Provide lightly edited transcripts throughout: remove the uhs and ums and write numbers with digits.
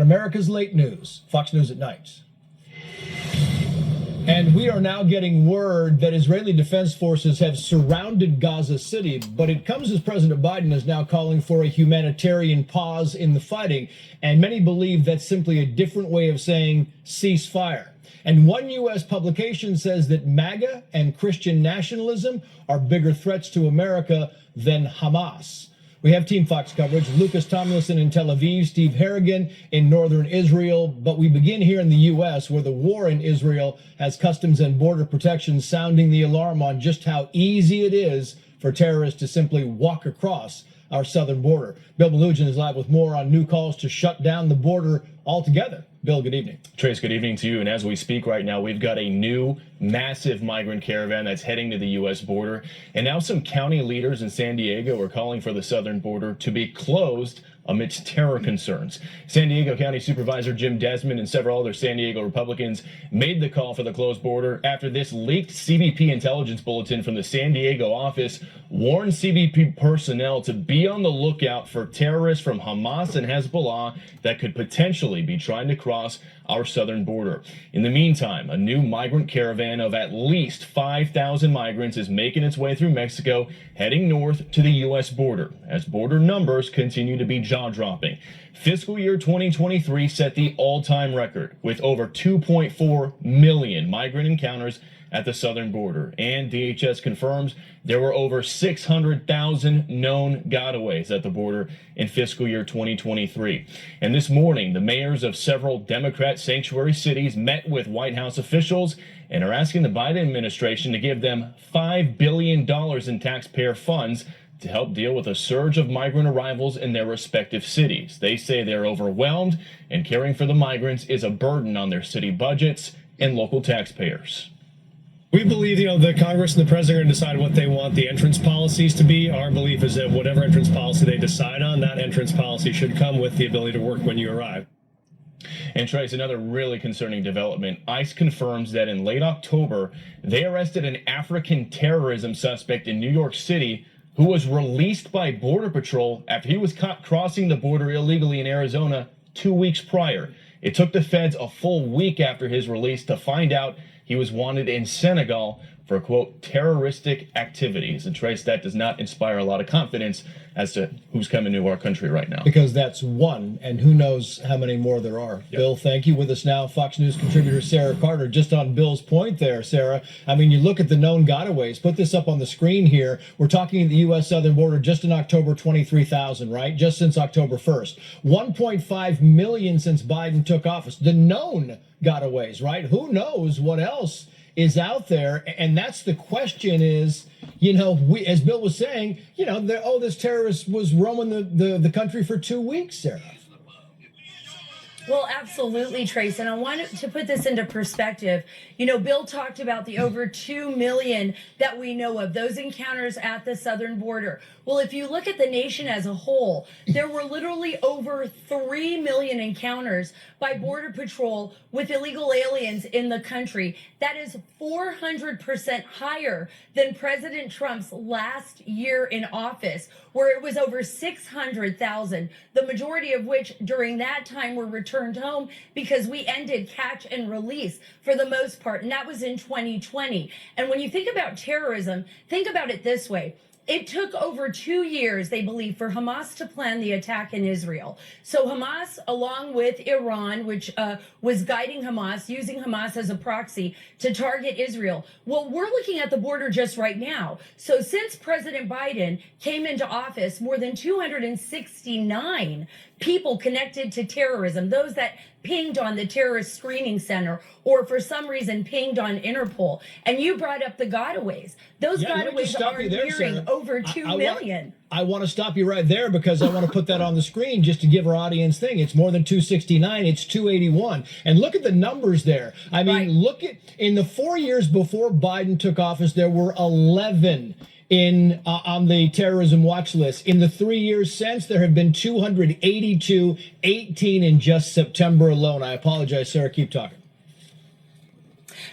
America's Late News, Fox News at Night. And we are now getting word that Israeli defense forces have surrounded Gaza City, but it comes as President Biden is now calling for a humanitarian pause in the fighting, and many believe that's simply a different way of saying ceasefire. And one U.S. publication says that MAGA and Christian nationalism are bigger threats to America than Hamas. We have Team Fox coverage. Lucas Tomlinson in Tel Aviv, Steve Harrigan in northern Israel. But we begin here in the U.S., where the war in Israel has Customs and Border Protection sounding the alarm on just how easy it is for terrorists to simply walk across our southern border. Bill Melugin is live with more on new calls to shut down the border altogether. Bill, good evening. Trace, good evening to you. And as we speak right now, we've got a new massive migrant caravan that's heading to the U.S. border. And now some county leaders in San Diego are calling for the southern border to be closed amidst terror concerns. San Diego County Supervisor Jim Desmond and several other San Diego Republicans made the call for the closed border after this leaked CBP intelligence bulletin from the San Diego office warned CBP personnel to be on the lookout for terrorists from Hamas and Hezbollah that could potentially be trying to cross our southern border. In the meantime, a new migrant caravan of at least 5,000 migrants is making its way through Mexico, heading north to the U.S. border, as border numbers continue to be jaw-dropping. Fiscal year 2023 set the all-time record, with over 2.4 million migrant encounters at the southern border, and DHS confirms there were over 600,000 known gotaways at the border in fiscal year 2023. And this morning, the mayors of several Democrat sanctuary cities met with White House officials and are asking the Biden administration to give them $5 billion in taxpayer funds to help deal with a surge of migrant arrivals in their respective cities. They say they're overwhelmed, and caring for the migrants is a burden on their city budgets and local taxpayers. We believe, the Congress and the president are going to decide what they want the entrance policies to be. Our belief is that whatever entrance policy they decide on, that entrance policy should come with the ability to work when you arrive. And Trace, another really concerning development. ICE confirms that in late October, they arrested an African terrorism suspect in New York City who was released by Border Patrol after he was caught crossing the border illegally in Arizona 2 weeks prior. It took the feds a full week after his release to find out he was wanted in Senegal for, quote, terroristic activities. And Trace, that does not inspire a lot of confidence as to who's coming to our country right now. Because that's one, and who knows how many more there are. Yep. Bill, thank you. With us now, Fox News contributor Sarah Carter. Just on Bill's point there, Sarah, I mean, you look at the known gotaways. Put this up on the screen here. We're talking the U.S. southern border just in October, 23,000, right? Just since October 1st. 1.5 million since Biden took office. The known gotaways, right? Who knows what else is out there? And that's the question is, we, as Bill was saying, this terrorist was roaming the country for 2 weeks, Sarah. Well, absolutely, Trace. And I wanted to put this into perspective. Bill talked about the over 2 million that we know of, those encounters at the southern border. Well, if you look at the nation as a whole, there were literally over 3 million encounters by Border Patrol with illegal aliens in the country. That is 400% higher than President Trump's last year in office, where it was over 600,000, the majority of which during that time were returned home because we ended catch and release for the most part, and that was in 2020. And when you think about terrorism, think about it this way. It took over 2 years, they believe, for Hamas to plan the attack in Israel. So Hamas, along with Iran, which was guiding Hamas, using Hamas as a proxy to target Israel. Well, we're looking at the border just right now. So since President Biden came into office, more than 269 people connected to terrorism, those that pinged on the terrorist screening center or for some reason pinged on Interpol. And you brought up the gotaways. Those gotaways are nearing over 2 million. I want to stop you right there because I want to put that on the screen just to give our audience thing. It's more than 269, it's 281. And look at the numbers there. I mean, look at, in the 4 years before Biden took office, there were 11 on the terrorism watch list. In the 3 years since, there have been 282, 18 in just September alone. I apologize, Sarah, keep talking.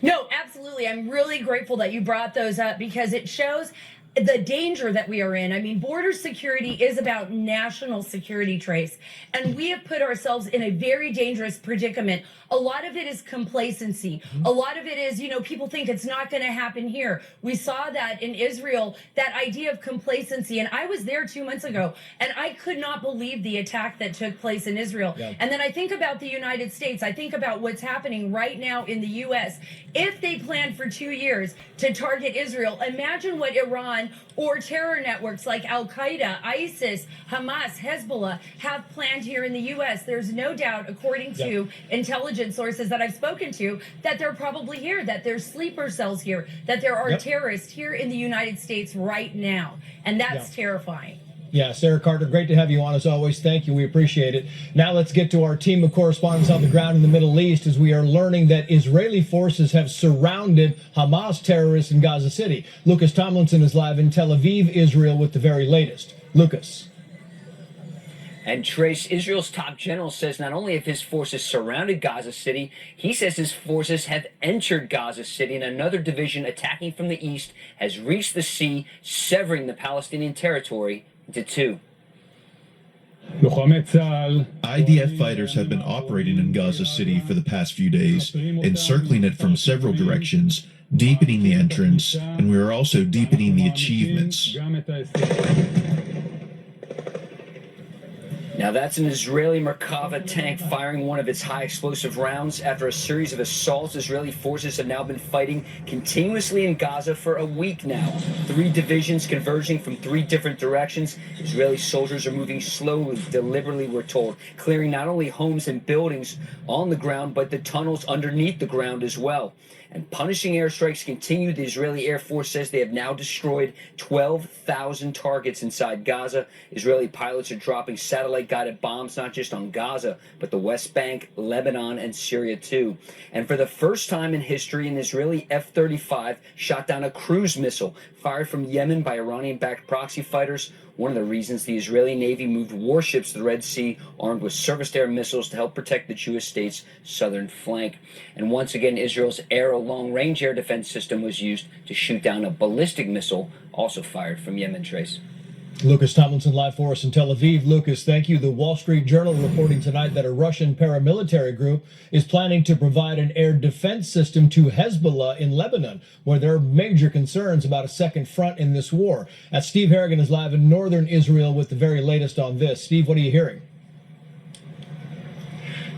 No, absolutely. I'm really grateful that you brought those up because it shows the danger that we are in. I mean, border security is about national security, Trace, and we have put ourselves in a very dangerous predicament. A lot of it is complacency. A lot of it is, people think it's not going to happen here. We saw that in Israel, that idea of complacency. And I was there 2 months ago, and I could not believe the attack that took place in Israel. Yeah. And then I think about the United States. I think about what's happening right now in the U.S. If they planned for 2 years to target Israel, imagine what Iran or terror networks like Al-Qaeda, ISIS, Hamas, Hezbollah have planned here in the U.S. There's no doubt, according to intelligence sources that I've spoken to, that they're probably here, that there's sleeper cells here, that there are terrorists here in the United States right now. And that's terrifying. Yeah, Sarah Carter, great to have you on as always. Thank you. We appreciate it. Now let's get to our team of correspondents on the ground in the Middle East as we are learning that Israeli forces have surrounded Hamas terrorists in Gaza City. Lucas Tomlinson is live in Tel Aviv, Israel, with the very latest. Lucas. And Trace, Israel's top general says not only have his forces surrounded Gaza City, he says his forces have entered Gaza City, and another division attacking from the east has reached the sea, severing the Palestinian territory into two. IDF fighters have been operating in Gaza City for the past few days, encircling it from several directions, deepening the entrance, and we are also deepening the achievements. Now that's an Israeli Merkava tank firing one of its high explosive rounds. After a series of assaults, Israeli forces have now been fighting continuously in Gaza for a week now. 3 divisions converging from 3 different directions. Israeli soldiers are moving slowly, deliberately, we're told, clearing not only homes and buildings on the ground, but the tunnels underneath the ground as well. And punishing airstrikes continue. The Israeli Air Force says they have now destroyed 12,000 targets inside Gaza. Israeli pilots are dropping satellite-guided bombs not just on Gaza, but the West Bank, Lebanon, and Syria too. And for the first time in history, an Israeli F-35 shot down a cruise missile fired from Yemen by Iranian-backed proxy fighters. One of the reasons the Israeli Navy moved warships to the Red Sea armed with surface-to-air missiles to help protect the Jewish state's southern flank. And once again, Israel's Arrow long-range air defense system was used to shoot down a ballistic missile also fired from Yemen, Trace. Lucas Tomlinson live for us in Tel Aviv. Lucas, thank you. The Wall Street Journal reporting tonight that a Russian paramilitary group is planning to provide an air defense system to Hezbollah in Lebanon, where there are major concerns about a second front in this war. Steve Harrigan is live in northern Israel with the very latest on this. Steve, what are you hearing?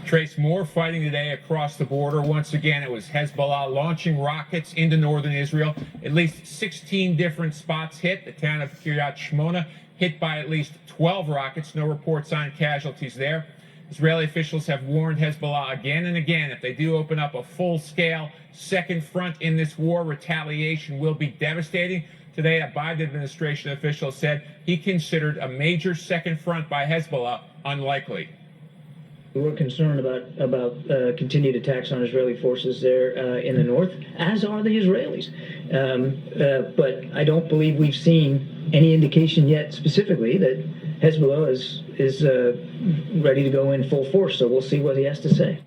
Trace, more fighting today across the border. Once again, it was Hezbollah launching rockets into northern Israel. At least 16 different spots hit. The town of Kiryat Shmona hit by at least 12 rockets. No reports on casualties there. Israeli officials have warned Hezbollah again and again, if they do open up a full-scale second front in this war, retaliation will be devastating. Today, a Biden administration official said he considered a major second front by Hezbollah unlikely. We're concerned about continued attacks on Israeli forces there in the north, as are the Israelis. But I don't believe we've seen any indication yet specifically that Hezbollah is ready to go in full force. So we'll see what he has to say.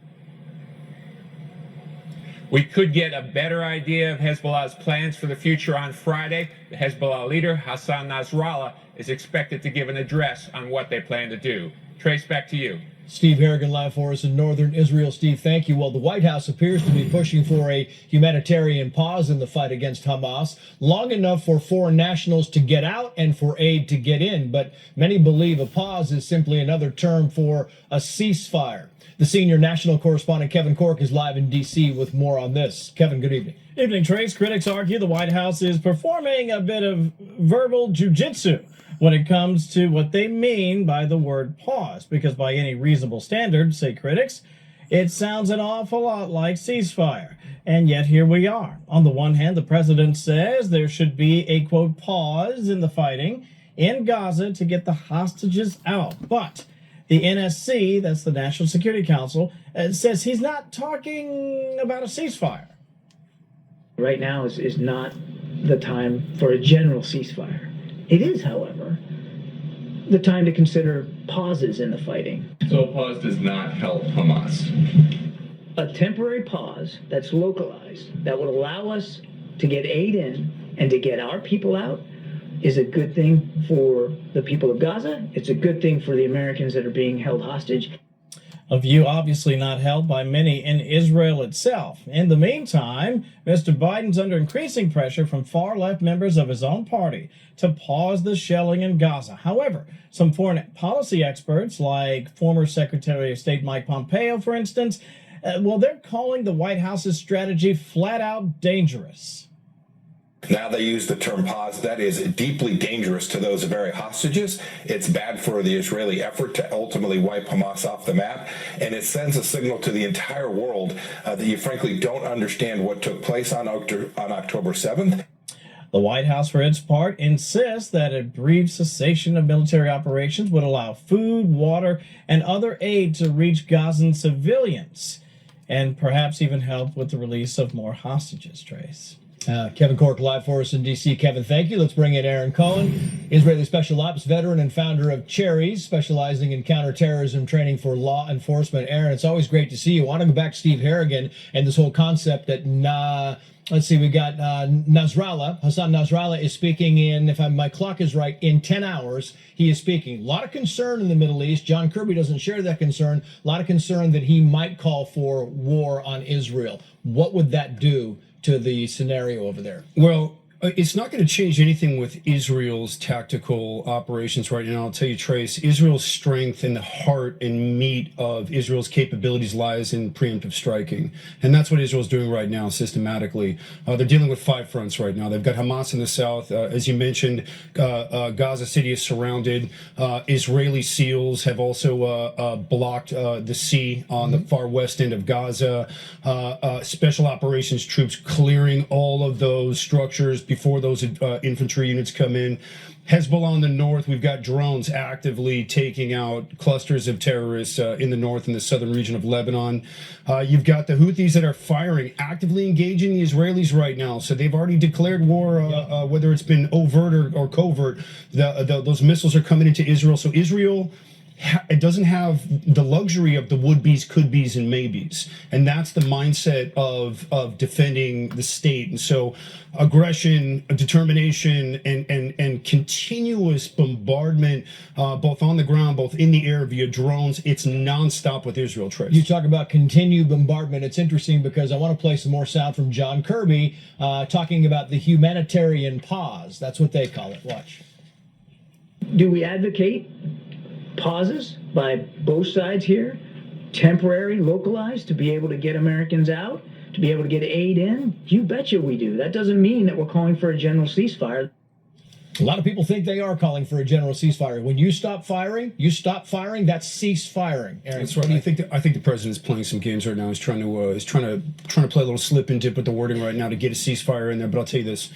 We could get a better idea of Hezbollah's plans for the future on Friday. The Hezbollah leader, Hassan Nasrallah, is expected to give an address on what they plan to do. Trace, back to you. Steve Harrigan live for us in northern Israel. Steve, thank you. Well, the White House appears to be pushing for a humanitarian pause in the fight against Hamas, long enough for foreign nationals to get out and for aid to get in. But many believe a pause is simply another term for a ceasefire. The senior national correspondent Kevin Corke is live in D.C. with more on this. Kevin, good evening. Evening, Trace. Critics argue the White House is performing a bit of verbal jujitsu when it comes to what they mean by the word pause, because by any reasonable standard, say critics, it sounds an awful lot like ceasefire. And yet here we are. On the one hand, the president says there should be a, quote, pause in the fighting in Gaza to get the hostages out. But the NSC, that's the National Security Council, says he's not talking about a ceasefire. Right now is not the time for a general ceasefire. It is, however, the time to consider pauses in the fighting. So a pause does not help Hamas. A temporary pause that's localized, that would allow us to get aid in and to get our people out, is a good thing for the people of Gaza. It's a good thing for the Americans that are being held hostage. A view obviously not held by many in Israel itself. In the meantime, Mr. Biden's under increasing pressure from far-left members of his own party to pause the shelling in Gaza. However, some foreign policy experts, like former Secretary of State Mike Pompeo, for instance, they're calling the White House's strategy flat out dangerous. Now they use the term pause. That is deeply dangerous to those very hostages. It's bad for the Israeli effort to ultimately wipe Hamas off the map. And it sends a signal to the entire world that you frankly don't understand what took place on October 7th. The White House, for its part, insists that a brief cessation of military operations would allow food, water, and other aid to reach Gazan civilians, and perhaps even help with the release of more hostages, Trace. Kevin Cork live for us in D.C. Kevin, thank you. Let's bring in Aaron Cohen, Israeli Special Ops veteran and founder of Cherries, specializing in counterterrorism training for law enforcement. Aaron, it's always great to see you. I want to go back to Steve Harrigan and this whole concept that, let's see, we got Nasrallah. Hassan Nasrallah is speaking in, if my clock is right, in 10 hours. He is speaking. A lot of concern in the Middle East. John Kirby doesn't share that concern. A lot of concern that he might call for war on Israel. What would that do to the scenario over there? Well, it's not going to change anything with Israel's tactical operations right now. I'll tell you, Trace, Israel's strength and the heart and meat of Israel's capabilities lies in preemptive striking. And that's what Israel's doing right now systematically. They're dealing with 5 fronts right now. They've got Hamas in the south. As you mentioned, Gaza City is surrounded. Israeli SEALs have also blocked the sea on the far west end of Gaza. Special operations troops clearing all of those structures before those infantry units come in. Hezbollah in the north, we've got drones actively taking out clusters of terrorists in the north and the southern region of Lebanon. You've got the Houthis that are firing, actively engaging the Israelis right now. So they've already declared war, whether it's been overt or covert. Those missiles are coming into Israel. So Israel it doesn't have the luxury of the would-be's, could-be's, and maybes. And that's the mindset of defending the state. And so aggression, determination, and continuous bombardment, both on the ground, both in the air via drones, it's nonstop with Israel, Trace. You talk about continued bombardment. It's interesting because I want to play some more sound from John Kirby talking about the humanitarian pause. That's what they call it. Watch. Do we advocate pauses by both sides here, temporary, localized, to be able to get Americans out, to be able to get aid in? You betcha we do. That doesn't mean that we're calling for a general ceasefire. A lot of people think they are calling for a general ceasefire. When you stop firing, that's cease firing. Aaron, that's right. I think the president is playing some games right now. He's trying to play a little slip and dip with the wording right now to get a ceasefire in there. But I'll tell you this,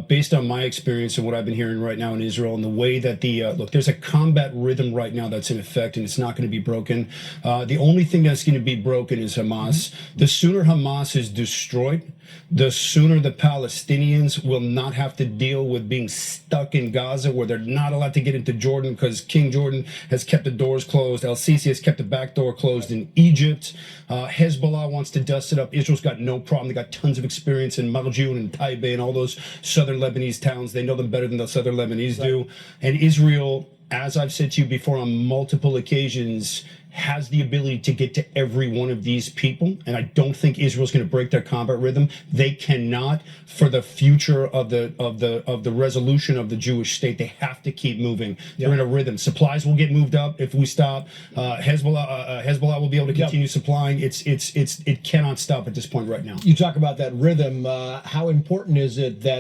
based on my experience and what I've been hearing right now in Israel and the way that there's a combat rhythm right now that's in effect and it's not going to be broken. The only thing that's going to be broken is Hamas. The sooner Hamas is destroyed, the sooner the Palestinians will not have to deal with being stuck in Gaza, where they're not allowed to get into Jordan because King Jordan has kept the doors closed. El-Sisi has kept the back door closed in Egypt. Hezbollah wants to dust it up. Israel's got no problem. They got tons of experience in Marjoun and Taibeh and all those southern Lebanese towns. They know them better than the southern Lebanese do. And Israel, as I've said to you before on multiple occasions, has the ability to get to every one of these people, and I don't think Israel's going to break their combat rhythm. They cannot, for the future of the resolution of the Jewish state. They have to keep moving. They're in a rhythm. Supplies will get moved up if we stop. Hezbollah will be able to continue supplying. It cannot stop at this point right now. You talk about that rhythm. How important is it that